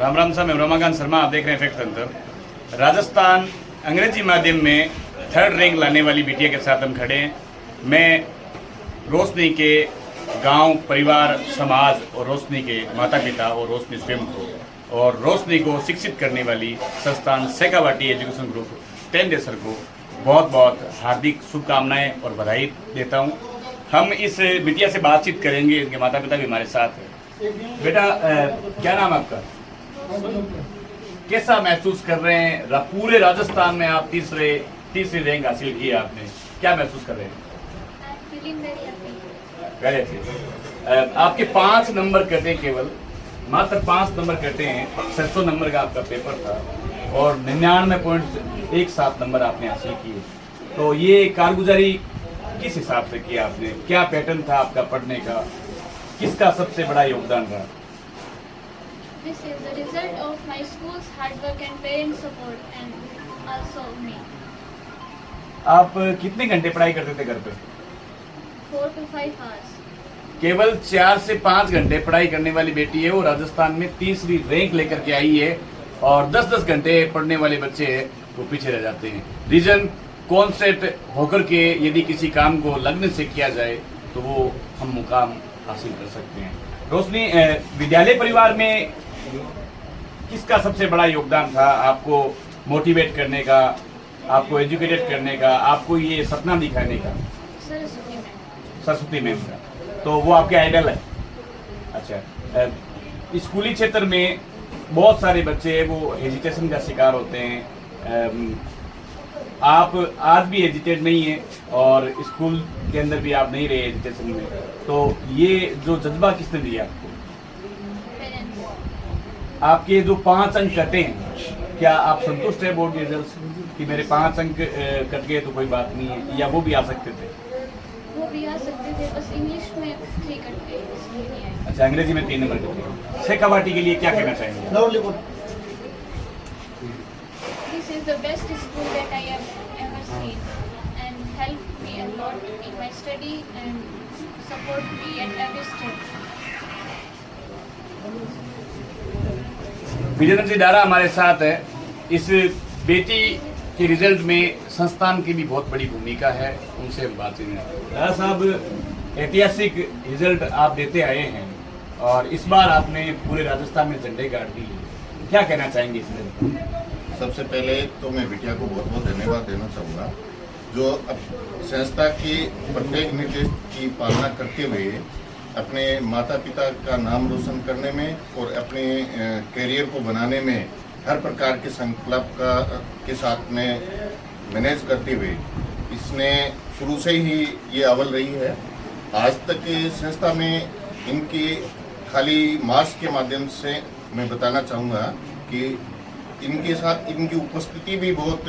राम राम साहब, मैं रमाकांत शर्मा, आप देख रहे हैं फैक्ट सेंटर। राजस्थान अंग्रेजी माध्यम में 3rd रैंक लाने वाली बिटिया के साथ हम खड़े हैं। मैं रोशनी के गांव, परिवार, समाज और रोशनी के माता पिता और रोशनी स्वयं को और रोशनी को शिक्षित करने वाली संस्थान शेखावाटी एजुकेशन ग्रुप 10 देसर को बहुत बहुत हार्दिक शुभकामनाएं और बधाई देता हूं। हम इस बिटिया से बातचीत करेंगे, इनके माता पिता भी हमारे साथ हैं। बेटा, क्या नाम आपका? कैसा महसूस कर रहे हैं? पूरे राजस्थान में आप तीसरी रैंक हासिल की है आपने, क्या महसूस कर रहे हैं? वेरी अच्छी। आपके 5 नंबर कटे, केवल मात्र 5 नंबर कटे हैं। 700 नंबर का आपका पेपर था और 99.17 नंबर आपने हासिल किए। तो ये कारगुजारी किस हिसाब से किया आपने? क्या पैटर्न था आपका पढ़ने का? किसका सबसे बड़ा योगदान रहा? This is the result of my school's hard work and parent support and also me. आप कितने घंटे पढ़ाई करते थे घर पे? 4 to 5 hours. केवल 4 से 5 घंटे पढ़ाई करने वाली बेटी है वो, राजस्थान में तीसरी रैंक लेकर के आई है। और 10-10 घंटे पढ़ने वाले बच्चे हैं वो पीछे रह जाते हैं। रीजन कॉन्सेप्ट होकर के यदि किसी काम को लगन से किया जाए तो वो हम मुकाम हासिल कर सकते हैं। रोशनी, विद्यालय परिवार में किसका सबसे बड़ा योगदान था आपको मोटिवेट करने का, आपको एजुकेटेड करने का, आपको ये सपना दिखाने का? सरस्वती मैम का। तो वो आपके आइडल है। अच्छा, स्कूली क्षेत्र में बहुत सारे बच्चे वो हेजिटेशन का शिकार होते हैं। आप आज भी हेजिटेट नहीं है और स्कूल के अंदर भी आप नहीं रहे एजुकेशन में, तो ये जो जज्बा किसने दिया आपको? आपके जो 5 अंक कटे हैं, क्या आप संतुष्ट है बोर्ड के रिजल्ट से कि मेरे 5 अंक कट गए तो कोई बात नहीं है, या वो भी आ सकते थे? वो भी आ सकते थे, बस इंग्लिश में 3 कट गए, इसलिए नहीं आए। अच्छा, अंग्रेजी में 3 नंबर कटे। शेखावाटी के लिए क्या कहना चाहेंगे? This is the best school that I have ever seen and helped me a lot in my study and support me at every step. Vijendra जी डारा हमारे साथ है। इस बेटी के रिजल्ट में संस्थान की भी बहुत बड़ी भूमिका है, उनसे हम बात करेंगे। डारा साहब, ऐतिहासिक रिजल्ट आप देते आए हैं और इस बार आपने पूरे राजस्थान में झंडे गाड़ दिए, क्या कहना चाहेंगे इस रिजल्ट? सबसे पहले तो मैं बिटिया को बहुत बहुत धन्यवाद देना चाहूँगा, जो संस्था की प्रत्येक निर्देश की पालना करते हुए अपने माता पिता का नाम रोशन करने में और अपने करियर को बनाने में हर प्रकार के संकल्प के साथ में मैनेज करते हुए इसने शुरू से ही ये अव्वल रही है। आज तक संस्था में इनकी खाली मार्क्स के माध्यम से मैं बताना चाहूँगा कि इनके साथ इनकी उपस्थिति भी बहुत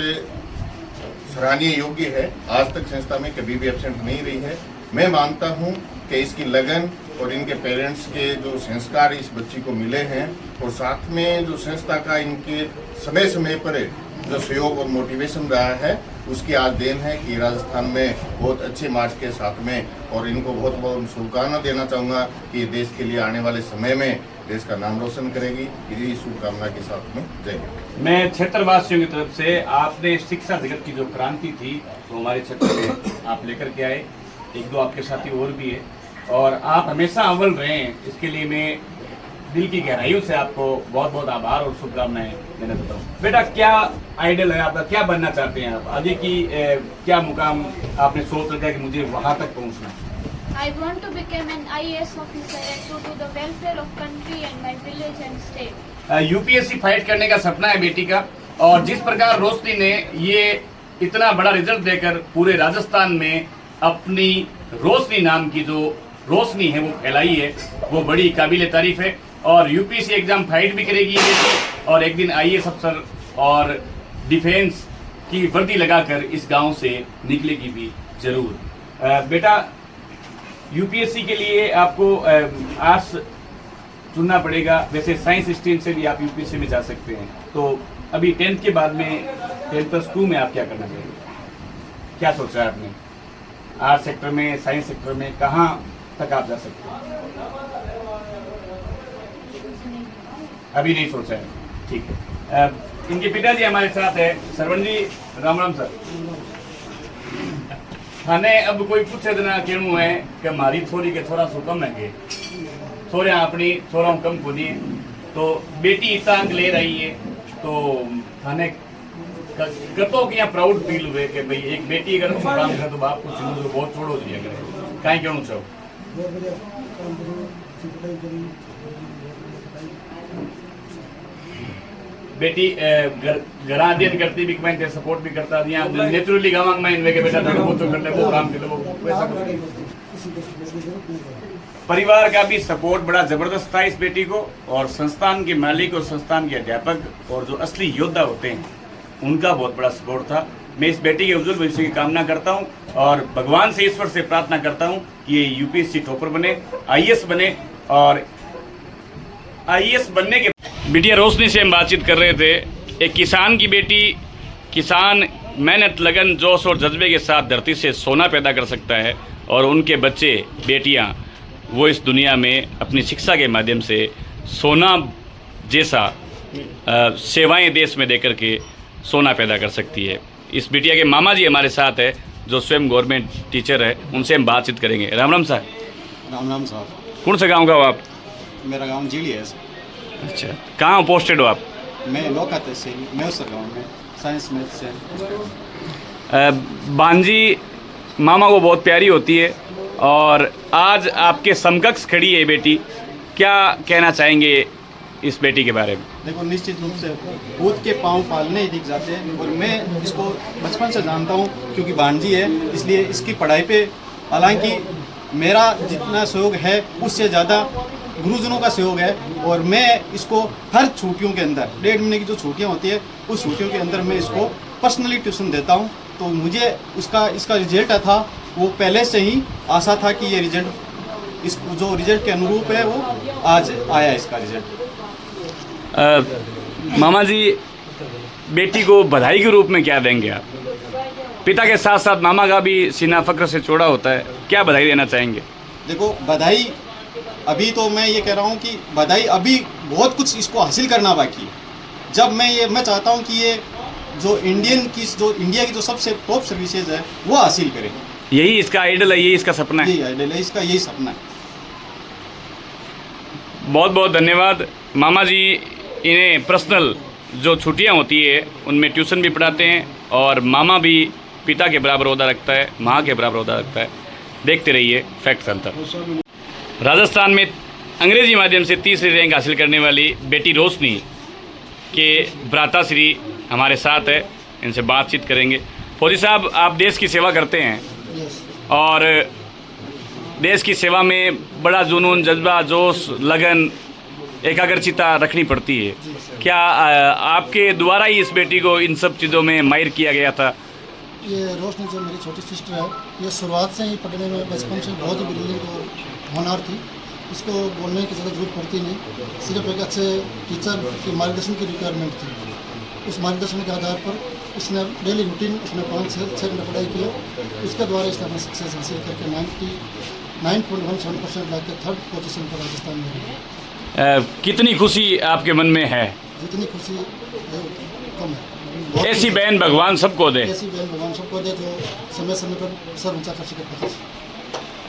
सराहनीय योग्य है। आज तक संस्था में कभी भी एब्सेंट नहीं रही है। मैं मानता हूं कि इसकी लगन और इनके पेरेंट्स के जो संस्कार इस बच्ची को मिले हैं और साथ में जो संस्था का इनके समय समय पर जो सहयोग और मोटिवेशन रहा है, उसकी आज देन है कि राजस्थान में बहुत अच्छे मार्क्स के साथ में, और इनको बहुत बहुत शुभकामना देना चाहूँगा कि देश के लिए आने वाले समय में देश का नाम रोशन करेगी। इसी शुभकामना के साथ में जय हिंद। मैं क्षेत्रवासियों की तरफ से, आपने शिक्षा जगत की जो क्रांति थी तो हमारे क्षेत्र में आप लेकर के आए, 1-2 आपके साथी और भी है और आप हमेशा अव्वल रहे हैं, इसके लिए मैं दिल की गहराइयों से आपको बहुत बहुत आभार और शुभकामनाएं देना चाहता हूँ। बेटा, क्या आइडल है आपका? क्या बनना चाहते हैं आप? आगे की क्या मुकाम आपने सोच रखा है कि मुझे वहाँ तक पहुँचना है? I want to become an IAS officer and to do the welfare of country and my village and state. UPSC fight करने का सपना है बेटी का, और जिस प्रकार रोशनी ने ये इतना बड़ा रिजल्ट देकर पूरे राजस्थान में अपनी रोशनी नाम की जो रोशनी है वो फैलाई है, वो बड़ी काबिल तारीफ है। और यूपीएससी एग्जाम फाइट भी करेगी ये बेटी, और एक दिन आईएएस अफसर और डिफेंस की वर्दी लगाकर इस गांव से निकलेगी भी जरूर। बेटा, यूपीएससी के लिए आपको आर्ट्स चुनना पड़ेगा, वैसे साइंस स्ट्रीम से भी आप यूपीएससी में जा सकते हैं। तो अभी 10th के बाद में 10+2 में आप क्या करना चाहेंगे? क्या सोचा है आपने? आर्ट सेक्टर में, साइंस सेक्टर में, कहाँ तक आप जा सकते हैं? अभी नहीं सोचा है, ठीक है। इनके पिताजी हमारे साथ है, सरवण जी राम राम सर। थाने अब कोई पूछे तो ना कहणु है कि मारी छोरी के थोड़ा सो कम है के छोरिया अपनी छोरा कम को दिए, तो बेटी इतना अंक ले रही है, तो थाने कतो क्या प्राउड फील हुए कि भाई एक बेटी अगर अच्छा काम करे तो बाप को सिंधु को बहुत छोड़ो दिया करे, काई कहणु चाहो? बहुत बढ़िया काम करो, पढ़ाई करी। बेटी घर अध्ययन करती भी मैं सपोर्ट भी करता दिया नेचुरली गांव में इनवे के बेटा थोड़ा बहुत कर ले वो काम कर ले वो पैसा कर ले। परिवार का भी सपोर्ट बड़ा जबरदस्त था इस बेटी को, और संस्थान के मालिक और संस्थान के अध्यापक और जो असली योद्धा होते हैं उनका बहुत बड़ा सपोर्ट था। मैं इस बेटी के उज्जवल भविष्य की कामना करता हूं और भगवान से ईश्वर से प्रार्थना करता हूं कि ये यूपीएससी टॉपर बने, आईएएस बने, और आईएएस बनने के बिटिया रोशनी से हम बातचीत कर रहे थे। एक किसान की बेटी, किसान मेहनत लगन जोश और जज्बे के साथ धरती से सोना पैदा कर सकता है, और उनके बच्चे बेटियां वो इस दुनिया में अपनी शिक्षा के माध्यम से सोना जैसा सेवाएं देश में देकर के सोना पैदा कर सकती है। इस बिटिया के मामा जी हमारे साथ है जो स्वयं गवर्नमेंट टीचर है, उनसे हम बातचीत करेंगे। राम राम साहब। राम राम साहब। कौन सा गांव का हो आप? मेरा गांव जीली है। अच्छा, कहाँ पोस्टेड हो आप? मैं लोका तहसील मेवसर गांव में साइंस मैथ से। बांजी मामा को बहुत प्यारी होती है, और आज आपके समकक्ष खड़ी है बेटी, क्या कहना चाहेंगे इस बेटी के बारे में? देखो, निश्चित रूप से खुद के पाँव पालने ही दिख जाते हैं, और मैं इसको बचपन से जानता हूँ क्योंकि भांजी है, इसलिए इसकी पढ़ाई पे हालांकि मेरा जितना सहयोग है उससे ज़्यादा गुरुजनों का सहयोग है, और मैं इसको हर छुट्टियों के अंदर 1.5 महीने की जो छुट्टियाँ होती है उस छुट्टियों के अंदर मैं इसको पर्सनली ट्यूशन देता हूँ। तो मुझे इसका रिजल्ट था वो पहले से ही आशा था कि ये रिजल्ट इस जो रिजल्ट के अनुरूप है वो आज आया इसका रिजल्ट। मामा जी, बेटी को बधाई के रूप में क्या देंगे आप? पिता के साथ साथ मामा का भी सीना फक्र से चौड़ा होता है, क्या बधाई देना चाहेंगे? देखो, बधाई अभी तो मैं ये कह रहा हूँ कि बधाई अभी बहुत कुछ इसको हासिल करना बाकी है। जब मैं चाहता हूँ कि ये जो इंडिया की जो सबसे टॉप सर्विसेज है वो हासिल करें। यही इसका आइडल है, यही इसका सपना है। यही आइडल है इसका, यही सपना है। बहुत बहुत धन्यवाद मामा जी। इन्हें पर्सनल जो छुट्टियां होती है उनमें ट्यूशन भी पढ़ाते हैं, और मामा भी पिता के बराबर ओहदा रखता है, माँ के बराबर ओहदा रखता है। देखते रहिए फैक्ट सेंटर। राजस्थान में अंग्रेजी माध्यम से 3री रैंक हासिल करने वाली बेटी रोशनी के भ्राताश्री हमारे साथ है, इनसे बातचीत करेंगे। फौजी साहब, आप देश की सेवा करते हैं, और देश की सेवा में बड़ा जुनून, जज्बा, जोश, लगन, एकाग्रचिता रखनी पड़ती है। क्या आपके द्वारा ही इस बेटी को इन सब चीज़ों में माहिर किया गया था? ये रोशनी जो मेरी छोटी सिस्टर है, ये शुरुआत से ही पढ़ने में बचपन से बहुत ही ब्रिलियंट और होनहार थी। इसको बोलने की ज़्यादा जरूरत पड़ती नहीं, सिर्फ एक अच्छे टीचर के मार्गदर्शन की रिक्वायरमेंट थी। उस मार्गदर्शन के आधार पर इसने डेली रूटीन उसने 5-6 घंटे पढ़ाई की, उसके द्वारा इसने अपना सक्सेस हासिल करके 99.17% लाकर 3rd पोजीशन पर राजस्थान में है। कितनी खुशी आपके मन में है? जितनी खुशी है कम है। ऐसी बहन भगवान सबको दे, ऐसी बहन भगवान सबको दे जो समय समय पर सर ऊंचा कर सके पता।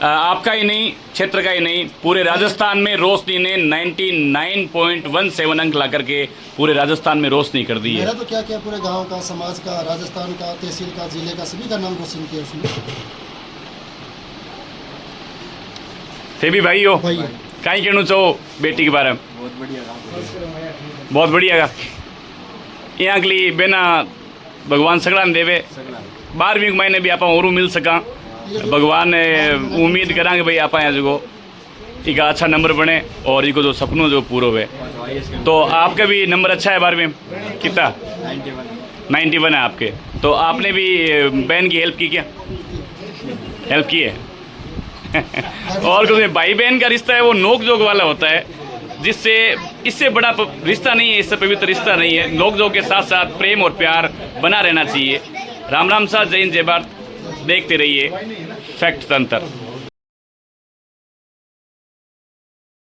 आपका ही नहीं, क्षेत्र का ही नहीं, पूरे राजस्थान में रोशनी ने 99.17 अंक ला करके पूरे राजस्थान में रोशनी कर दी है। मेरा तो क्या क्या पूरे गांव का, समाज का, राजस्थान का, तहसील का, जिले का, सभी का नाम रोशन किया उसने। थे भी भाई हो, भाई कहीं कहना चाहो बेटी के बारे में? बहुत बढ़िया बहुत बढ़िया। यहाँ के लिए बिना भगवान सगड़ा देवे 12वीं महीने भी आप और मिल सका। भगवान ने उम्मीद करा कि भाई आप यहाँ जो एक अच्छा नंबर बने और इनको जो सपनों जो पूरा हुए। तो आपका भी नंबर अच्छा है 12वीं में, कितना? 91 है आपके। तो आपने भी बहन की हेल्प की क्या? हेल्प की है। और कुछ भाई बहन का रिश्ता है वो नोक जोक वाला होता है, जिससे इससे बड़ा रिश्ता नहीं है, इससे पवित्र रिश्ता नहीं है। नोक जोक के साथ साथ प्रेम और प्यार बना रहना चाहिए। राम राम साहब, जय हिंद, जय भारत। देखते रहिए फैक्ट तंत्र।